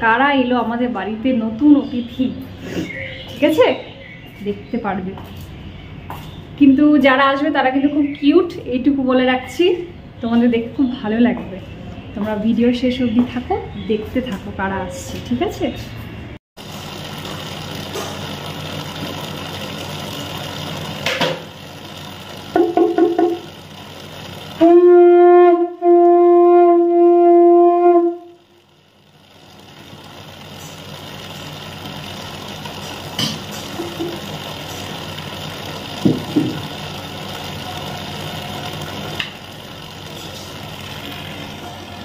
কারা এলো আমাদের বাড়িতে নতুন অতিথি, ঠিক আছে? দেখতে পারবে, কিন্তু যারা আসবে তারা কিন্তু খুব কিউট, এইটুকু বলে রাখছি। তোমাদের দেখতে খুব ভালো লাগবে। তোমরা ভিডিও শেষ অবধি থাকো, দেখতে থাকো কারা আসছে, ঠিক আছে?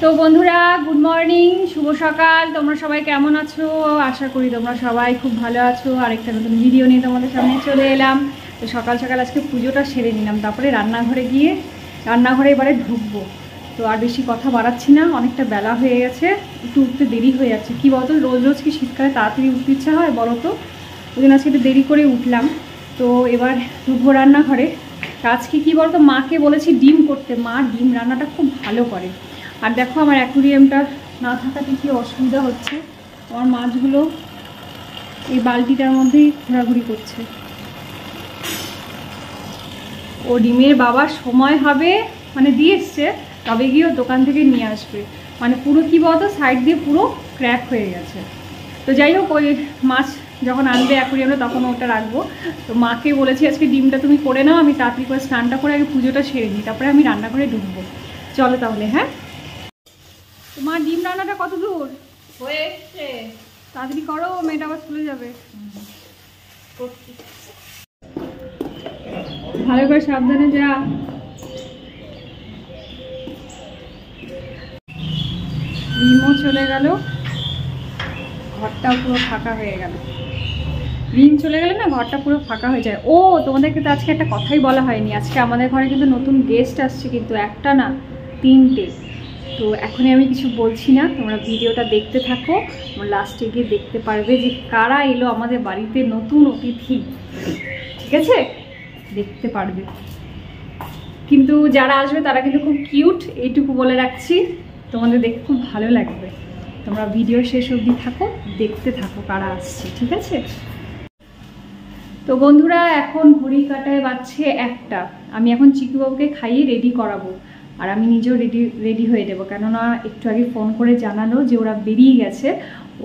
তো বন্ধুরা, গুড মর্নিং, শুভ সকাল। তোমরা সবাই কেমন আছো? আশা করি তোমরা সবাই খুব ভালো আছো। আরেকটা নতুন ভিডিও নিয়ে তোমাদের সামনে চলে এলাম। তো সকাল সকাল আজকে পুজোটা সেরে নিলাম, তারপরে রান্নাঘরে গিয়ে রান্নাঘরে এবারে ঢুকবো। তো আর বেশি কথা বাড়াচ্ছি না, অনেকটা বেলা হয়ে গেছে, একটু উঠতে দেরি হয়ে যাচ্ছে। কী বলতো, রোজ রোজ কি শীতকালে তাড়াতাড়ি উঠতে ইচ্ছা হয় বলো তো? ওই জন্য আজকে একটু দেরি করে উঠলাম। তো এবার ঢুকবো রান্নাঘরে। আজকে কী বলতো, মাকে বলেছি ডিম করতে। মা ডিম রান্নাটা খুব ভালো করে। আর দেখো আমার অ্যাকুরিয়ামটা না থাকাতে কি অসুবিধা হচ্ছে, আমার মাছগুলো এই বালতিটার মধ্যেই ঘোরাঘুরি করছে। ও ডিমের বাবার সময় হবে মানে দিয়ে এসছে, তবে গিয়েও দোকান থেকে নিয়ে আসবে। মানে পুরো কী বলতো, সাইড দিয়ে পুরো ক্র্যাক হয়ে গেছে। তো যাই হোক, ওই মাছ যখন আনবে অ্যাকুরিয়ামে তখন ওটা রাখবো। তো মাকে বলেছি আজকে ডিমটা তুমি করে নাও, আমি তাড়াতাড়ি করে স্নানটা করে আগে পুজোটা সেরে নিই, তারপরে আমি রান্নাঘরে ঢুকবো। চলো তাহলে। হ্যাঁ, তোমার ডিম রান্নাটা কত দূর হয়ে এসছে? তাড়াতাড়ি করো, মেয়েটা আবার স্কুলে যাবে। ভালো করে সাবধানে যা। রিমও চলে গেল, ঘরটাও পুরো ফাঁকা হয়ে গেল। রিম চলে গেলে না ঘরটা পুরো ফাঁকা হয়ে যায়। ও তোমাদেরকে তো আজকে একটা কথাই বলা হয়নি, আজকে আমাদের ঘরে কিন্তু নতুন গেস্ট আসছে, কিন্তু একটা না, 3টে। তো এখনই আমি কিছু বলছি না, তোমরা ভিডিওটা দেখতে থাকো, তোমরা লাস্টে গিয়ে দেখতে পারবে যে কারা এলো আমাদের বাড়িতে নতুন অতিথি, ঠিক আছে? দেখতে পারবে, কিন্তু যারা আসবে তারা কিন্তু খুব কিউট, এইটুকু বলে রাখছি। তোমাদের দেখতে খুব ভালো লাগবে। তোমরা ভিডিও শেষ অবধি থাকো, দেখতে থাকো কারা আসছে, ঠিক আছে? তো বন্ধুরা, এখন ঘড়ি কাটায় বাজছে 1টা। আমি এখন চিকুবাবুকে খাইয়ে রেডি করাবো, আর আমি নিজেও রেডি হয়ে দেবো, কেননা একটু আগে ফোন করে জানালো যে ওরা বেরিয়ে গেছে,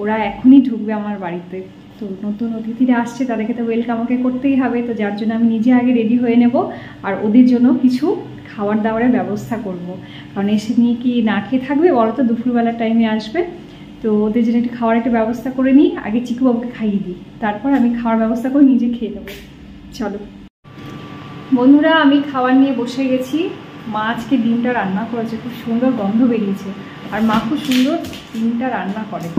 ওরা এখনই ঢুকবে আমার বাড়িতে। তো নতুন অতিথিরা আসছে, তাদেরকে তো ওয়েলকাম আমাকে করতেই হবে। তো যার জন্য আমি নিজে আগে রেডি হয়ে নেব, আর ওদের জন্য কিছু খাবার দাবারের ব্যবস্থা করব। কারণ এসে নিয়ে কি না খেয়ে থাকবে বলো তো, দুপুরবেলার টাইমে আসবে। তো ওদের জন্য একটু খাওয়ার একটা ব্যবস্থা করে নিই, আগে চিকুবাবুকে খাইয়ে দিই, তারপর আমি খাওয়ার ব্যবস্থা করে নিজে খেয়ে নেবো। চলো বন্ধুরা, আমি খাবার নিয়ে বসে গেছি। মা আজকে ডিমটা রান্না করেছে, খুব সুন্দর গন্ধ বেরিয়েছে। আর মা খুব সুন্দর ডিমটা রান্না করে।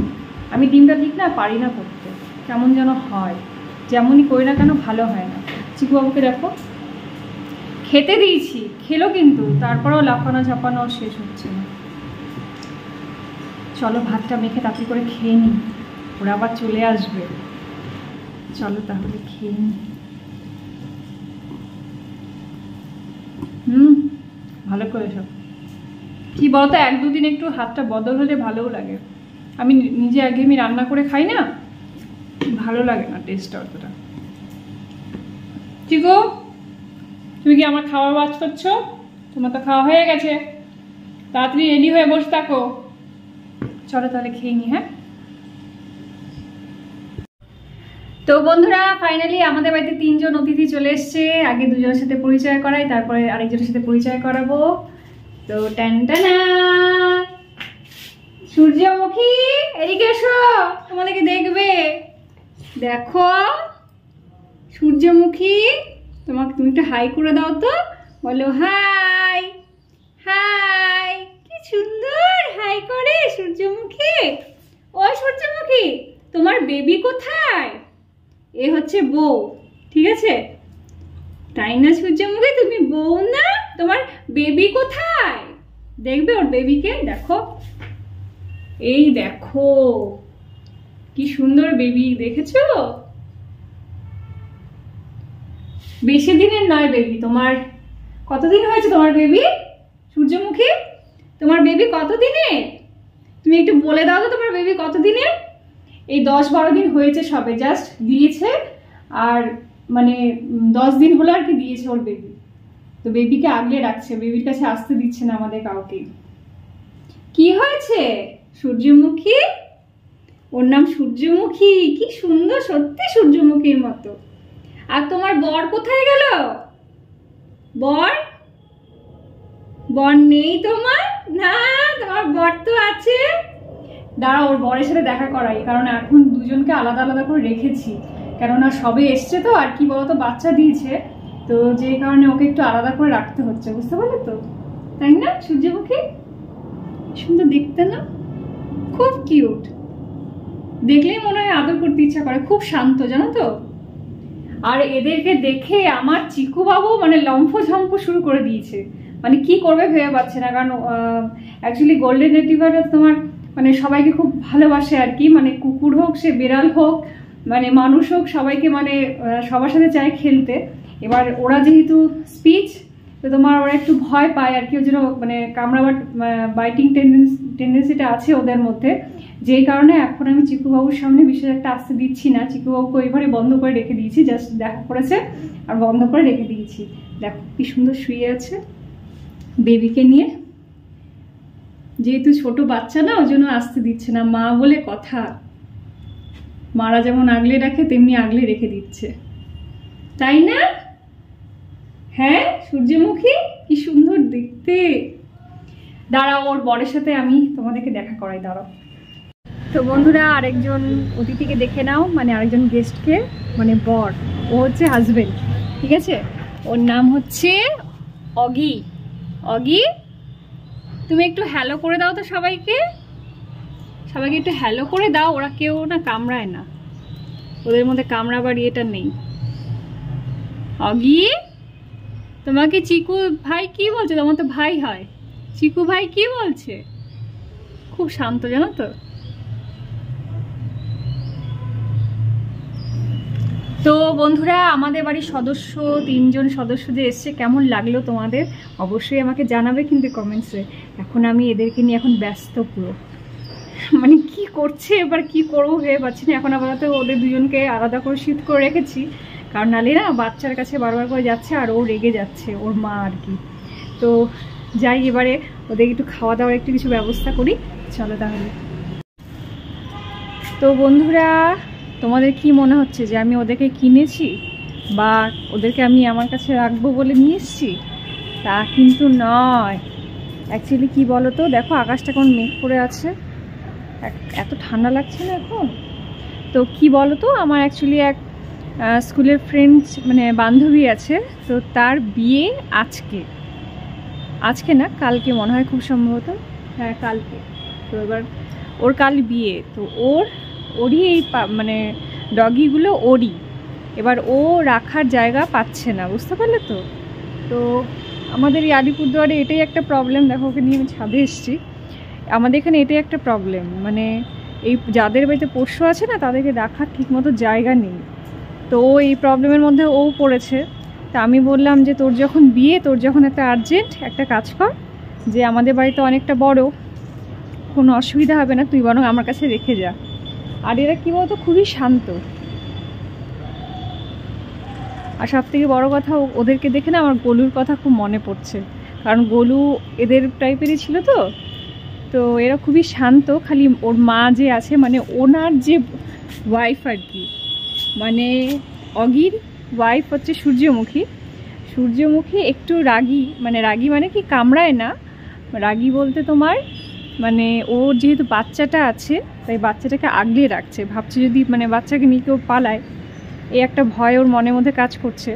আমি ডিমটা ঠিক না পারি না করতে, কেমন যেন হয়, যেমনই করি না কেন ভালো হয় না। চিকুবাবুকে দেখো, খেতে দিয়েছি, খেলো, কিন্তু তারপরেও লাফানো ঝাপানো শেষ হচ্ছে না। চলো ভাতটা মেখে তাড়াতাড়ি করে খেয়ে নিই, ওরা আবার চলে আসবে। চলো তাহলে খেয়ে নিই। ভালো করে সব কি বলতো, 1-2 দিন একটু হাতটা বদল হলে ভালোও লাগে। আমি নিজে আগে আমি রান্না করে খাই না, ভালো লাগে না টেস্টটা অতটা। চিকু, তুমি কি আমার খাওয়া ওয়াচ করছো? তোমার তো খাওয়া হয়ে গেছে, তাড়াতাড়ি রেডি হয়ে বসে থাকো। চলো তাহলে খেয়ে নি। হ্যাঁ, তো বন্ধুরা, ফাইনালি আমাদের বাড়িতে 3জন অতিথি চলে এসছে। আগে 2জনের সাথে পরিচয় করাই, তারপরে আরেকজনের সাথে পরিচয় করাবো। তো টানটানা, সূর্যমুখী, এদিকে এসো, তোমাদেরকে দেখবে। দেখো সূর্যমুখী, তুমি একটু হাই করে দাও তো, বলো হাই হাই। কি সুন্দর হাই করে সূর্যমুখী। ও সূর্যমুখী, তোমার বেবি কোথায়? এ হচ্ছে বউ, ঠিক আছে? তাই না সূর্যমুখী, তুমি বউ না? তোমার বেবি কোথায়? দেখবে ওর বেবিকে, দেখো, এই দেখো কি সুন্দর বেবি, দেখেছো? বেশি দিনের নয় বেবি। তোমার কতদিন হয়েছে তোমার বেবি? সূর্যমুখী, তোমার বেবি কত দিনের? তুমি একটু বলে দাও তো, তোমার বেবি কত দিনের? এই 10-12 দিন হয়েছে সবে, জাস্ট দিয়েছে। আর মানে 10 দিন হলো আর কি দিয়েছে ওর বেবি। তো বেবিকে আগলে রাখছে, বেবির কাছে আসতে দিচ্ছে না আমাদের কাউকে। কি হয়েছে সূর্যমুখী? ওর নাম সূর্যমুখী, কি সুন্দর, সত্যি সূর্যমুখীর মতো। আর তোমার বর কোথায় গেল? বর বর নেই তোমার? না, তোমার বর তো আছে। দাঁড়া, ওর বরের সাথে দেখা করাই, কারণ এখন দুজনকে আলাদা আলাদা করে রেখেছি, কেননা সবে এসছে তো। আর কি বলতো, বাচ্চা দিয়েছে তো, যে কারণে ওকে একটু আলাদা করে রাখতে হচ্ছে, বুঝতে পারলে তো, তাই না? সূর্যমুখী সুন্দর দেখতে না? খুব কিউট, দেখলেই মনে হয় আদর করতে ইচ্ছা করে, খুব শান্ত জানো তো। আর এদেরকে দেখে আমার চিকু বাবু মানে লম্ফঝম্প শুরু করে দিয়েছে, মানে কি করবে ভেবে পাচ্ছে না। কারণ অ্যাকচুয়ালি গোল্ডেন রিট্রিভারটা তোমার মানে সবাইকে খুব ভালোবাসে আর কি, মানে কুকুর হোক, সে বিড়াল হোক, মানে মানুষ হোক, সবাইকে মানে সবার সাথে চায় খেলতে। এবার ওরা যেহেতু স্পিচ, তো তোমার ওরা একটু ভয় পায় আর কি, ওই জন্য মানে কামড়াবার বাইটিং টেন্ডেন্সিটা আছে ওদের মধ্যে। যেই কারণে এখন আমি চিকুবাবুর সামনে বিশেষ একটা আসতে দিচ্ছি না, চিকুবাবুকে ওইভাবে বন্ধ করে রেখে দিয়েছি, জাস্ট দেখা করেছে আর বন্ধ করে রেখে দিয়েছি। দেখো কি সুন্দর শুয়ে আছে বেবিকে নিয়ে, যেহেতু ছোট বাচ্চা না, ওই জন্য আসতে দিচ্ছে না। মা বলে কথা, মারা যেমন আগলে রাখে তেমনি আগলে রেখে দিচ্ছে, তাই না? হ্যাঁ সূর্যমুখী, কি সুন্দর দেখতে। দাঁড়াও, ওর বরের সাথে আমি তোমাদেরকে দেখা করাই, দাঁড়াও। তো বন্ধুরা, আরেকজন অতিথিকে দেখে নাও, মানে আরেকজন গেস্টকে, মানে বর, ও হচ্ছে হাজবেন্ড, ঠিক আছে? ওর নাম হচ্ছে অগি। অগি, তুমি একটু হ্যালো করে দাও তো সবাইকে, সবাইকে একটু হ্যালো করে দাও। ওরা কেউ না কামড়ায় না, ওদের মধ্যে কামড়াবার ইয়েটা নেই। অগি, তোমাকে চিকু ভাই কি বলছে? তোমার তো ভাই হয়, চিকু ভাই কি বলছে? খুব শান্ত জানো তো। তো বন্ধুরা, আমাদের বাড়ির সদস্য 3 জন সদস্য যে এসছে, কেমন লাগলো তোমাদের অবশ্যই আমাকে জানাবে কিন্তু কমেন্টসে। এখন আমি এদেরকে নিয়ে এখন ব্যস্ত পুরো, মানে কি করছে এবার কি করবো ভেবে পাচ্ছি না। এখন আপাতত ওদের দুজনকে আলাদা করে শিফট করে রেখেছি, কারণ নালে না বাচ্চার কাছে বারবার করে যাচ্ছে আর ও রেগে যাচ্ছে, ওর মা আর কি। তো যাই, এবারে ওদের একটু খাওয়া দাওয়ার একটু কিছু ব্যবস্থা করি, চলো তাহলে। তো বন্ধুরা, তোমাদের কি মনে হচ্ছে যে আমি ওদেরকে কিনেছি বা ওদেরকে আমি আমার কাছে রাখবো বলে নিয়ে এসেছি? তা কিন্তু নয়। অ্যাকচুয়ালি কি বলো তো, দেখো আকাশটা কেমন মেঘ করে আছে, এত ঠান্ডা লাগছে না এখন। তো কি বলো তো, আমার অ্যাকচুয়ালি এক স্কুলের ফ্রেন্ডস মানে বান্ধবী আছে, তো তার বিয়ে আজকে না কালকে মনে হয়, খুব সম্ভবত, হ্যাঁ কালকে। তো এবার ওর কাল বিয়ে, তো ওরই এই মানে ডগিগুলো ওরই। এবার ও রাখার জায়গা পাচ্ছে না, বুঝতে পারলে তো। তো আমাদের এই আলিপুরদুয়ারে এটাই একটা প্রবলেম। দেখো, ওকে নিয়ে আমি ছাদে এসেছি, আমাদের এখানে এটাই একটা প্রবলেম, মানে এই যাদের বাড়িতে পোষ্য আছে না, তাদেরকে রাখার ঠিকমতো জায়গা নেই। তো এই প্রবলেমের মধ্যে ও পড়েছে। তা আমি বললাম যে তোর যখন বিয়ে, তোর যখন একটা আর্জেন্ট, একটা কাজ কর, যে আমাদের বাড়িতে অনেকটা বড়, কোনো অসুবিধা হবে না, তুই বরং আমার কাছে রেখে যা। আর এরা কী বলতো, খুবই শান্ত। আর সব থেকে বড়ো কথা, ওদেরকে দেখে না আমার গোলুর কথা খুব মনে পড়ছে, কারণ গোলু এদের টাইপেরই ছিল। তো এরা খুবই শান্ত, খালি ওর মা যে আছে, মানে ওনার যে ওয়াইফ আর কি, মানে অগির ওয়াইফ হচ্ছে সূর্যমুখী একটু রাগী, মানে কি কামড়ায় না, রাগী বলতে তোমার মানে ওর যেহেতু বাচ্চাটা আছে, তাই বাচ্চাটাকে আগলে রাখছে, ভাবছে যদি মানে বাচ্চাকে নিয়ে কেউ পালায়, এই একটা ভয় ওর মনের মধ্যে কাজ করছে।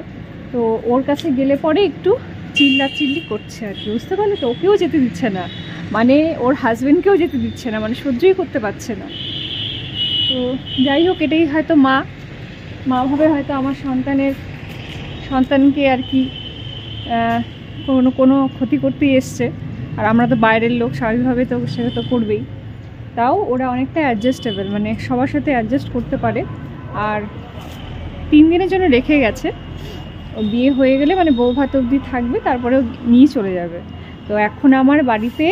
তো ওর কাছে গেলে পরে একটু চিল্লাচিল্লি করছে আর কি, বুঝতে পারলে তো। ওকেও যেতে দিচ্ছে না, মানে ওর হাজব্যান্ডকেও যেতে দিচ্ছে না, মানে সহ্যই করতে পারছে না। তো যাই হোক, এটাই হয়তো মা ভাবে হয়তো আমার সন্তানকে আর কি কোনো ক্ষতি করতেই এসছে। আর আমরা তো বাইরের লোক, স্বাভাবিকভাবে তো সেটা তো করবেই। তাও ওরা অনেকটা অ্যাডজাস্টেবল, মানে সবার সাথে অ্যাডজাস্ট করতে পারে। আর 3 দিনের জন্য রেখে গেছে, ও বিয়ে হয়ে গেলে মানে বউ ভাত অবধি থাকবে, তারপরেও নিয়ে চলে যাবে। তো এখন আমার বাড়িতে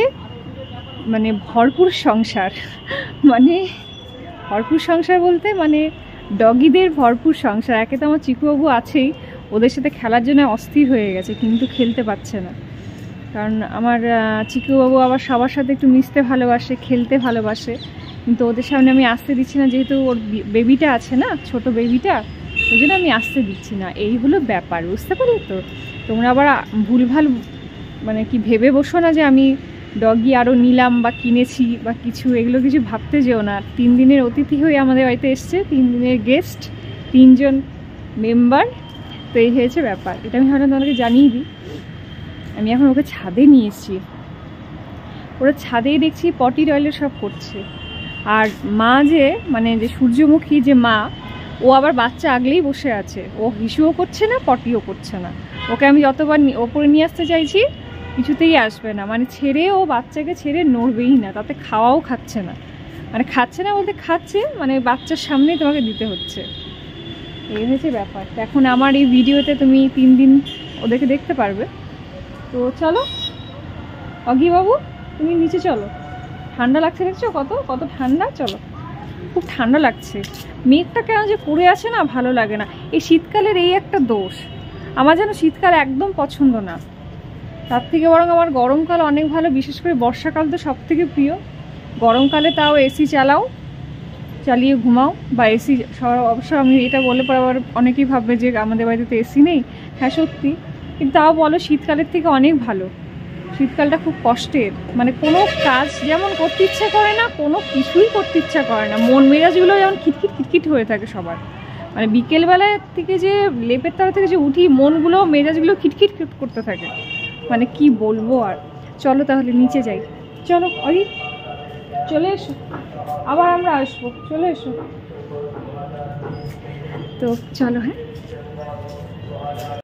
মানে ভরপুর সংসার, মানে ভরপুর সংসার বলতে মানে ডগিদের ভরপুর সংসার। একে তো আমার চিকুবাবু আছেই, ওদের সাথে খেলার জন্য অস্থির হয়ে গেছে, কিন্তু খেলতে পারছে না। কারণ আমার চিকুবাবু আবার সবার সাথে একটু মিশতে ভালোবাসে, খেলতে ভালোবাসে, কিন্তু ওদের সামনে আমি আসতে দিচ্ছি না, যেহেতু ওর বেবিটা আছে না, ছোট বেবিটা, ওই জন্য আমি আসতে দিচ্ছি না। এই হলো ব্যাপার, বুঝতে পারলে তো? তোমরা আবার ভুলভাল মানে কি ভেবে বসো না যে আমি ডগি আরও নিলাম বা কিনেছি বা কিছু, এগুলো কিছু ভাবতে যেও না। 3 দিনের অতিথি হয়ে আমাদের বাড়িতে এসছে, 3 দিনের গেস্ট, 3 জন মেম্বার। তো এই হয়েছে ব্যাপার, এটা আমি হয়তো তোমাদেরকে জানিয়ে দিই। আমি এখন ওকে ছাদে নিয়ে এসেছি, ওরা ছাদেই দেখছি পটি টয়লেট সব করছে। আর মা যে মানে যে সূর্যমুখী যে মা, ও আবার বাচ্চা আগলেই বসে আছে, ও হিসুও করছে না, পটিও করছে না। ওকে আমি যতবার ওপরে নিয়ে আসতে চাইছি, কিছুতেই আসবে না, মানে ছেড়ে ও বাচ্চাকে ছেড়ে নড়বেই না, তাতে খাওয়াও খাচ্ছে না। মানে খাচ্ছে না বলতে খাচ্ছে, মানে বাচ্চার সামনেই তোমাকে দিতে হচ্ছে। এই হয়েছে ব্যাপার। এখন আমার এই ভিডিওতে তুমি 3 দিন ওদেরকে দেখতে পারবে। তো চলো অগি বাবু, তুমি নিচে চলো। ঠান্ডা লাগছে, দেখছো কত কত ঠান্ডা। চলো, খুব ঠান্ডা লাগছে। মেঘটা কেন যে পড়ে আছে না, ভালো লাগে না। এই শীতকালের এই একটা দোষ, আমার যেন শীতকাল একদম পছন্দ না। তার থেকে বরং আমার গরমকাল অনেক ভালো, বিশেষ করে বর্ষাকাল তো সব থেকে প্রিয়। গরমকালে তাও এসি চালাও, চালিয়ে ঘুমাও, বা এসি অবশ্য আমি এটা বলে পরে আবার অনেকেই ভাববে যে আমাদের বাড়িতে তো এসি নেই। হ্যাঁ সত্যি, কিন্তু তাও বলো শীতকালের থেকে অনেক ভালো। শীতকালটা খুব কষ্টের, মানে কোনো কাজ যেমন করতে ইচ্ছা করে না, কোনো কিছুই করতে ইচ্ছা করে না, মন মেজাজগুলো যেমন খিটখিট খিটখিট হয়ে থাকে সবার। মানে বিকেলবেলায় থেকে যে লেপের তলা থেকে যে উঠি, মনগুলো মেজাজগুলো খিটখিট করতে থাকে, মানে কি বলবো আর। চলো তাহলে নিচে যাই, চলো অরি, চলে এসো, আবার আমরা আসবো, চলে এসো। তো চলো, হ্যাঁ।